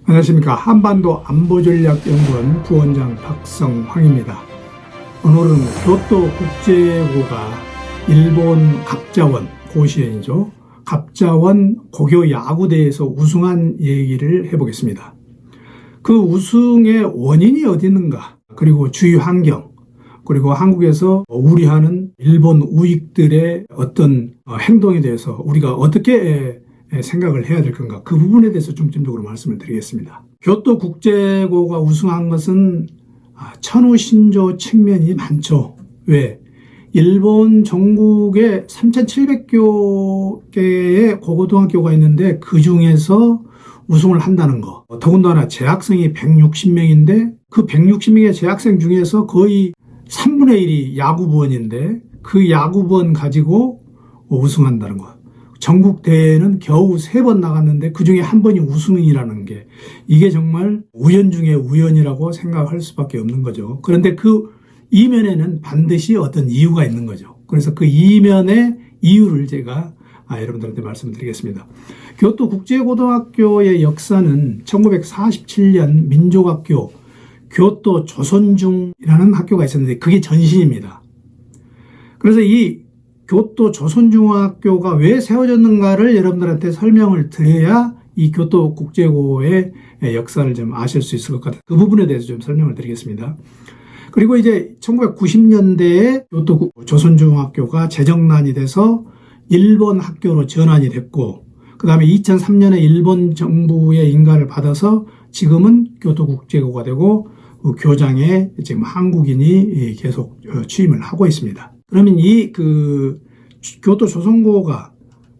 안녕하십니까. 한반도 안보전략연구원 부원장 박성황입니다. 오늘은 교토 국제고가 일본 갑자원, 고시행이죠. 갑자원 고교 야구대회에서 우승한 얘기를 해보겠습니다. 그 우승의 원인이 어디 있는가, 그리고 주위 환경, 그리고 한국에서 우려하는 일본 우익들의 어떤 행동에 대해서 우리가 어떻게 생각을 해야 될 건가, 그 부분에 대해서 중점적으로 말씀을 드리겠습니다. 교토 국제고가 우승한 것은 천우 신조 측면이 많죠. 왜? 일본 전국에 3,700개의 고고등학교가 있는데 그 중에서 우승을 한다는 거. 더군다나 재학생이 160명인데 그 160명의 재학생 중에서 거의 3분의 1이 야구부원인데 그 야구부원 가지고 우승한다는 거. 전국 대회는 겨우 3번 나갔는데 그 중에 한 번이 우승이라는 게, 이게 정말 우연 중에 우연이라고 생각할 수밖에 없는 거죠. 그런데 그 이면에는 반드시 어떤 이유가 있는 거죠. 그래서 그 이면의 이유를 제가 여러분들한테 말씀드리겠습니다. 교토 국제고등학교의 역사는 1947년 민족학교 교토 조선중이라는 학교가 있었는데 그게 전신입니다. 그래서 이 교토 조선중학교가 왜 세워졌는가를 여러분들한테 설명을 드려야 이 교토 국제고의 역사를 좀 아실 수 있을 것 같아요. 그 부분에 대해서 좀 설명을 드리겠습니다. 그리고 이제 1990년대에 교토 조선중학교가 재정난이 돼서 일본 학교로 전환이 됐고, 그 다음에 2003년에 일본 정부의 인가를 받아서 지금은 교토 국제고가 되고 교장에 지금 한국인이 계속 취임을 하고 있습니다. 그러면 이 교토 조선고가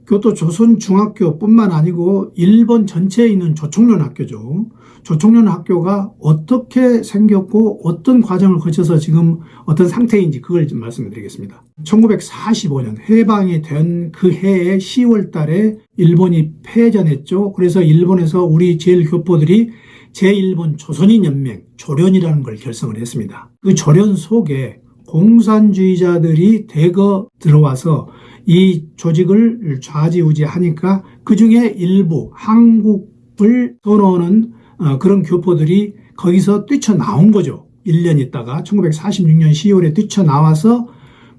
교토 조선중학교뿐만 아니고 일본 전체에 있는 조총련 학교죠. 조총련 학교가 어떻게 생겼고 어떤 과정을 거쳐서 지금 어떤 상태인지 그걸 좀 말씀을 드리겠습니다. 1945년 해방이 된 그 해의 10월 달에 일본이 패전했죠. 그래서 일본에서 우리 제일교포들이 제1본 조선인연맹, 조련이라는 걸 결성을 했습니다. 그 조련 속에 공산주의자들이 대거 들어와서 이 조직을 좌지우지하니까 그 중에 일부 한국을 선호하는 그런 교포들이 거기서 뛰쳐나온 거죠. 1년 있다가 1946년 10월에 뛰쳐나와서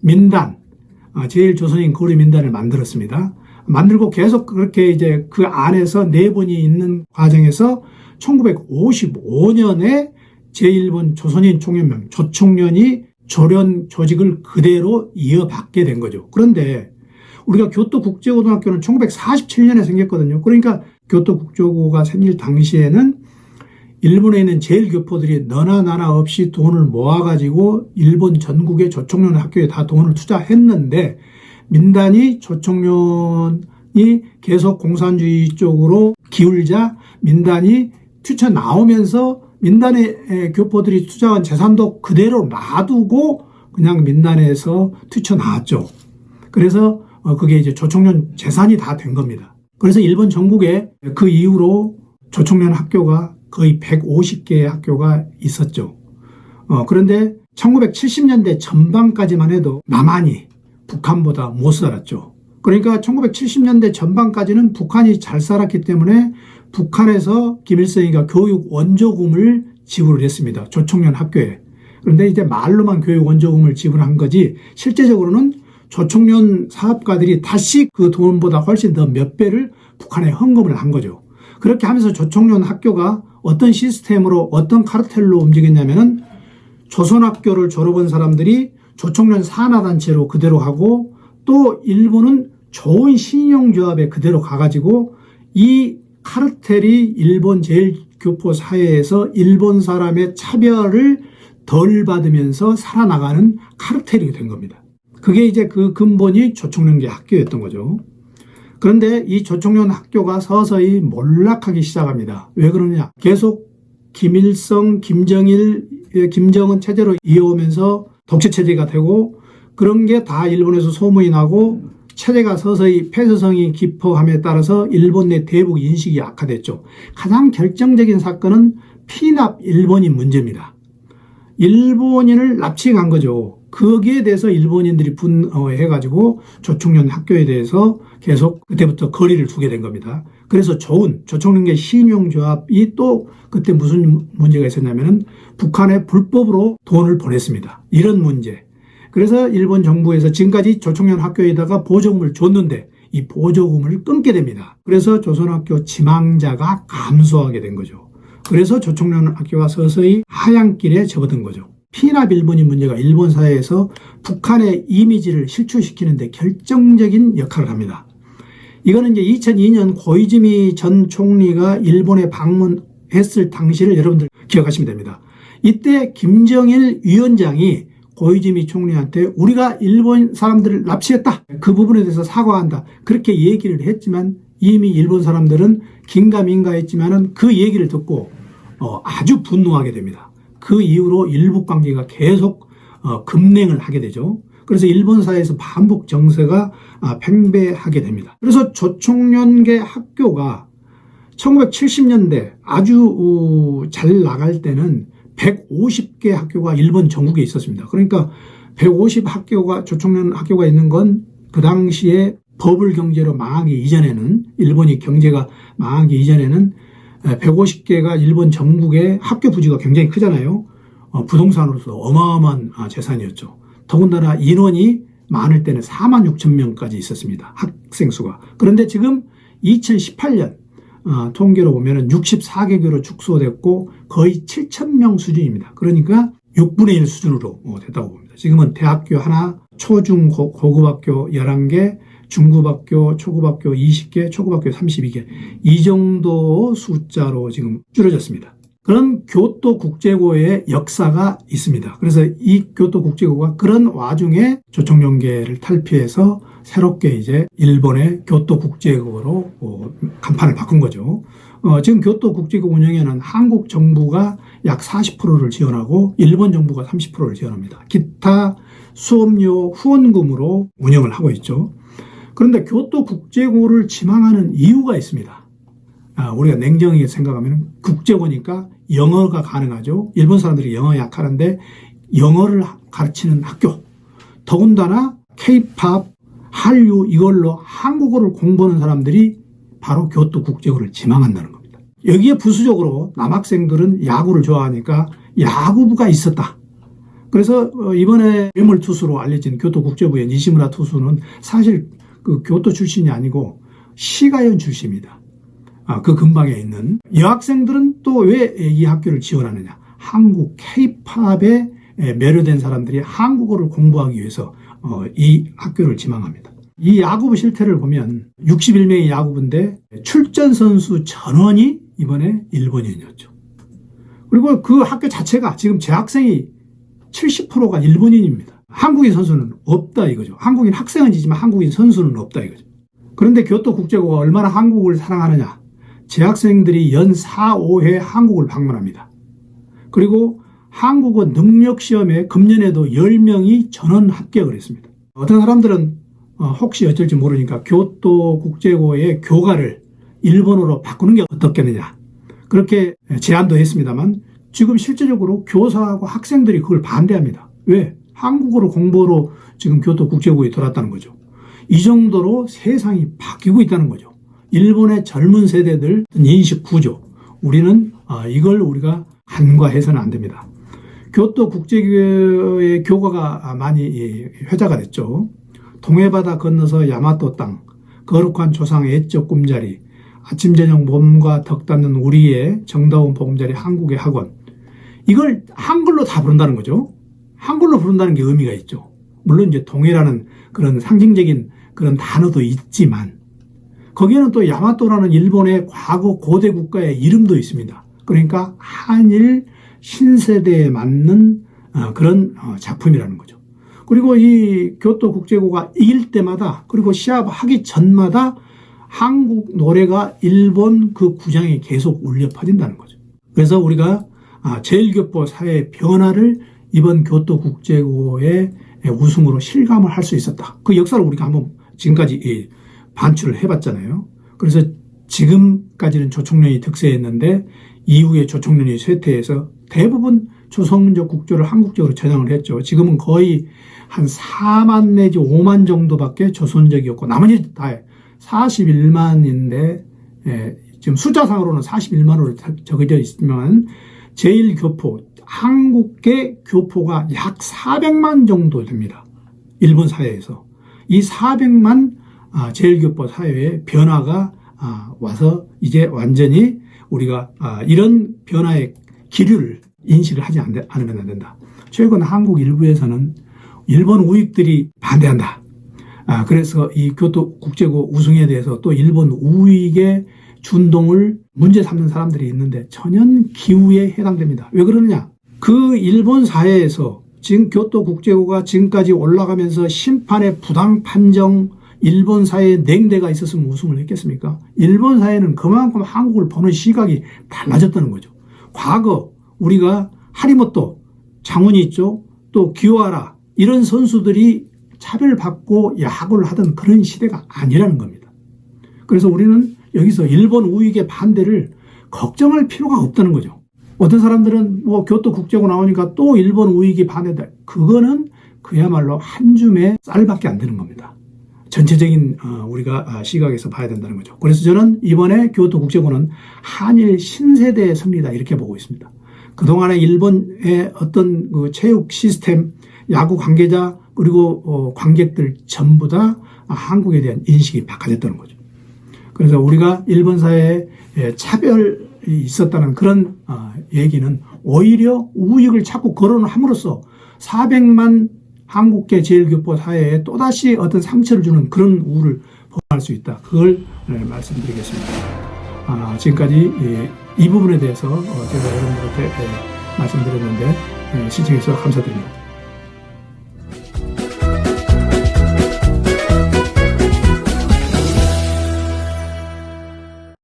민단, 제1조선인 거리민단을 만들었습니다. 만들고 계속 그렇게 이제 그 안에서 내분이 있는 과정에서 1955년에 제1본 조선인 총연맹, 조총련이 조련 조직을 그대로 이어받게 된 거죠. 그런데 우리가 교토 국제고등학교는 1947년에 생겼거든요. 그러니까 교토 국제고가 생길 당시에는 일본에 있는 제일교포들이 너나 나나 없이 돈을 모아가지고 일본 전국의 조총련 학교에 다 돈을 투자했는데, 민단이 조총련이 계속 공산주의 쪽으로 기울자 민단이 튀쳐나오면서 민단의 교포들이 투자한 재산도 그대로 놔두고 그냥 민단에서 튀쳐나왔죠. 그래서 그게 이제 조총련 재산이 다 된 겁니다. 그래서 일본 전국에 그 이후로 조총련 학교가 거의 150개의 학교가 있었죠. 그런데 1970년대 전반까지만 해도 남한이 북한보다 못 살았죠. 그러니까 1970년대 전반까지는 북한이 잘 살았기 때문에 북한에서 김일성이가 교육 원조금을 지불을 했습니다. 조총련 학교에. 그런데 이제 말로만 교육 원조금을 지불한 거지 실제적으로는 조총련 사업가들이 다시 그 돈보다 훨씬 더 몇 배를 북한에 헌금을 한 거죠. 그렇게 하면서 조총련 학교가 어떤 시스템으로 어떤 카르텔로 움직였냐면은 조선학교를 졸업한 사람들이 조총련 산하단체로 그대로 하고, 또 일본은 좋은 신용조합에 그대로 가가지고 이 카르텔이 일본 제일교포 사회에서 일본 사람의 차별을 덜 받으면서 살아나가는 카르텔이 된 겁니다. 그게 이제 그 근본이 조총련계 학교였던 거죠. 그런데 이 조총련 학교가 서서히 몰락하기 시작합니다. 왜 그러냐? 계속 김일성, 김정일, 김정은 체제로 이어오면서 독재체제가 되고, 그런 게 다 일본에서 소문이 나고 체제가 서서히 폐쇄성이 깊어감에 따라서 일본 내 대북 인식이 악화됐죠. 가장 결정적인 사건은 피납 일본인 문제입니다. 일본인을 납치한 거죠. 거기에 대해서 일본인들이 분해가지고 조총련 학교에 대해서 계속 그때부터 거리를 두게 된 겁니다. 그래서 좋은 조총련계 신용조합이 또 그때 무슨 문제가 있었냐면은 북한에 불법으로 돈을 보냈습니다. 이런 문제. 그래서 일본 정부에서 지금까지 조총련 학교에다가 보조금을 줬는데 이 보조금을 끊게 됩니다. 그래서 조선학교 지망자가 감소하게 된 거죠. 그래서 조총련 학교가 서서히 하향길에 접어든 거죠. 피납 일본인 문제가 일본 사회에서 북한의 이미지를 실추시키는 데 결정적인 역할을 합니다. 이거는 이제 2002년 고이즈미 전 총리가 일본에 방문했을 당시를 여러분들 기억하시면 됩니다. 이때 김정일 위원장이 고이즈미 총리한테 우리가 일본 사람들을 납치했다. 그 부분에 대해서 사과한다. 그렇게 얘기를 했지만 이미 일본 사람들은 긴가민가했지만은 그 얘기를 듣고 아주 분노하게 됩니다. 그 이후로 일북 관계가 계속 급냉을 하게 되죠. 그래서 일본 사회에서 반복 정세가 팽배하게 됩니다. 그래서 조총련계 학교가 1970년대 아주 잘 나갈 때는 150개 학교가 일본 전국에 있었습니다. 그러니까 150 학교가 조총련 학교가 있는 건 그 당시에 버블 경제로 망하기 이전에는 일본이 경제가 망하기 이전에는 150개가 일본 전국의 학교 부지가 굉장히 크잖아요. 부동산으로서 어마어마한 재산이었죠. 더군다나 인원이 많을 때는 4만 6천 명까지 있었습니다. 학생 수가. 그런데 지금 2018년 통계로 보면 64개교로 축소됐고 거의 7천 명 수준입니다. 그러니까 6분의 1 수준으로 됐다고 봅니다. 지금은 대학교 하나, 초중 고급학교 11개, 중급학교, 초급학교 20개, 초급학교 32개 이 정도 숫자로 지금 줄어졌습니다. 그런 교토국제고의 역사가 있습니다. 그래서 이 교토국제고가 그런 와중에 조총련계를 탈피해서 새롭게 이제 일본의 교토국제고로 간판을 바꾼 거죠. 지금 교토국제고 운영에는 한국 정부가 약 40%를 지원하고 일본 정부가 30%를 지원합니다. 기타 수업료 후원금으로 운영을 하고 있죠. 그런데 교토국제고를 지망하는 이유가 있습니다. 우리가 냉정하게 생각하면 국제고니까 영어가 가능하죠. 일본 사람들이 영어 약하는데 영어를 가르치는 학교. 더군다나 K-팝, 한류 이걸로 한국어를 공부하는 사람들이 바로 교토국제고를 지망한다는 겁니다. 여기에 부수적으로 남학생들은 야구를 좋아하니까 야구부가 있었다. 그래서 이번에 괴물 투수로 알려진 교토국제부의 니시무라 투수는 사실 그 교토 출신이 아니고 시가현 출신입니다. 그 근방에 있는 여학생들은 또 왜 이 학교를 지원하느냐. 한국 K-팝에 매료된 사람들이 한국어를 공부하기 위해서 이 학교를 지망합니다. 이 야구부 실태를 보면 61명의 야구부인데 출전 선수 전원이 이번에 일본인이었죠. 그리고 그 학교 자체가 지금 재학생이 70%가 일본인입니다. 한국인 선수는 없다 이거죠. 한국인 학생은 있지만 한국인 선수는 없다 이거죠. 그런데 교토국제고가 얼마나 한국을 사랑하느냐. 재학생들이 연 4, 5회 한국을 방문합니다. 그리고 한국어 능력시험에 금년에도 10명이 전원 합격을 했습니다. 어떤 사람들은 혹시 어쩔지 모르니까 교토국제고의 교과를 일본어로 바꾸는 게 어떻겠느냐. 그렇게 제안도 했습니다만 지금 실제적으로 교사하고 학생들이 그걸 반대합니다. 왜? 한국어로 공부로 지금 교토국제고에 들어왔다는 거죠. 이 정도로 세상이 바뀌고 있다는 거죠. 일본의 젊은 세대들 인식 구조. 우리는 이걸 우리가 간과해서는 안 됩니다. 교토국제교의 교과가 많이 회자가 됐죠. 동해바다 건너서 야마토 땅, 거룩한 조상 애적 꿈자리, 아침 저녁 몸과 덕 닿는 우리의 정다운 보금자리 한국의 학원. 이걸 한글로 다 부른다는 거죠. 한글로 부른다는 게 의미가 있죠. 물론 이제 동해라는 그런 상징적인 그런 단어도 있지만 거기에는 또 야마토라는 일본의 과거 고대 국가의 이름도 있습니다. 그러니까 한일 신세대에 맞는 그런 작품이라는 거죠. 그리고 이 교토국제고가 이길 때마다 그리고 시합하기 전마다 한국 노래가 일본 그 구장에 계속 울려 퍼진다는 거죠. 그래서 우리가 제1교포 사회의 변화를 이번 교토국제고의 우승으로 실감을 할 수 있었다. 그 역사를 우리가 한번 지금까지 반출을 해봤잖아요. 그래서 지금까지는 조총련이 득세했는데 이후에 조총련이 쇠퇴해서 대부분 조선민족 국조를 한국적으로 전향을 했죠. 지금은 거의 한 4만 내지 5만 정도밖에 조선족이었고 나머지 다 41만인데 지금 숫자상으로는 41만으로 적어져 있지만 제1교포, 한국계 교포가 약 400만 정도 됩니다. 일본 사회에서. 이 400만 제1교포 사회에 변화가 와서 이제 완전히 우리가 이런 변화의 기류를 인식을 하지 않으면 안 된다. 최근 한국 일부에서는 일본 우익들이 반대한다. 그래서 이 교토 국제고 우승에 대해서 또 일본 우익의 준동을 문제 삼는 사람들이 있는데 천연 기우에 해당됩니다. 왜 그러느냐? 그 일본 사회에서 지금 교토 국제고가 지금까지 올라가면서 심판의 부당 판정, 일본 사회에 냉대가 있었으면 우승을 했겠습니까? 일본 사회는 그만큼 한국을 보는 시각이 달라졌다는 거죠. 과거 우리가 하리모토, 장훈이 있죠. 또 기요하라 이런 선수들이 차별받고 야구를 하던 그런 시대가 아니라는 겁니다. 그래서 우리는 여기서 일본 우익의 반대를 걱정할 필요가 없다는 거죠. 어떤 사람들은 뭐 교토 국제고 나오니까 또 일본 우익이 반대다. 그거는 그야말로 한 줌의 쌀밖에 안 되는 겁니다. 전체적인 우리가 시각에서 봐야 된다는 거죠. 그래서 저는 이번에 교토 국제고는 한일 신세대의 승리다 이렇게 보고 있습니다. 그동안에 일본의 어떤 그 체육 시스템, 야구 관계자 그리고 관객들 전부 다 한국에 대한 인식이 바꿔졌다는 거죠. 그래서 우리가 일본 사회에 차별이 있었다는 그런 얘기는 오히려 우익을 자꾸 거론함으로써 400만 한국계 제1교포 사회에 또다시 어떤 상처를 주는 그런 우를 범할 수 있다. 그걸 말씀드리겠습니다. 지금까지 이 부분에 대해서 제가 여러분들한테 말씀드렸는데 시청해 주셔서 감사드립니다.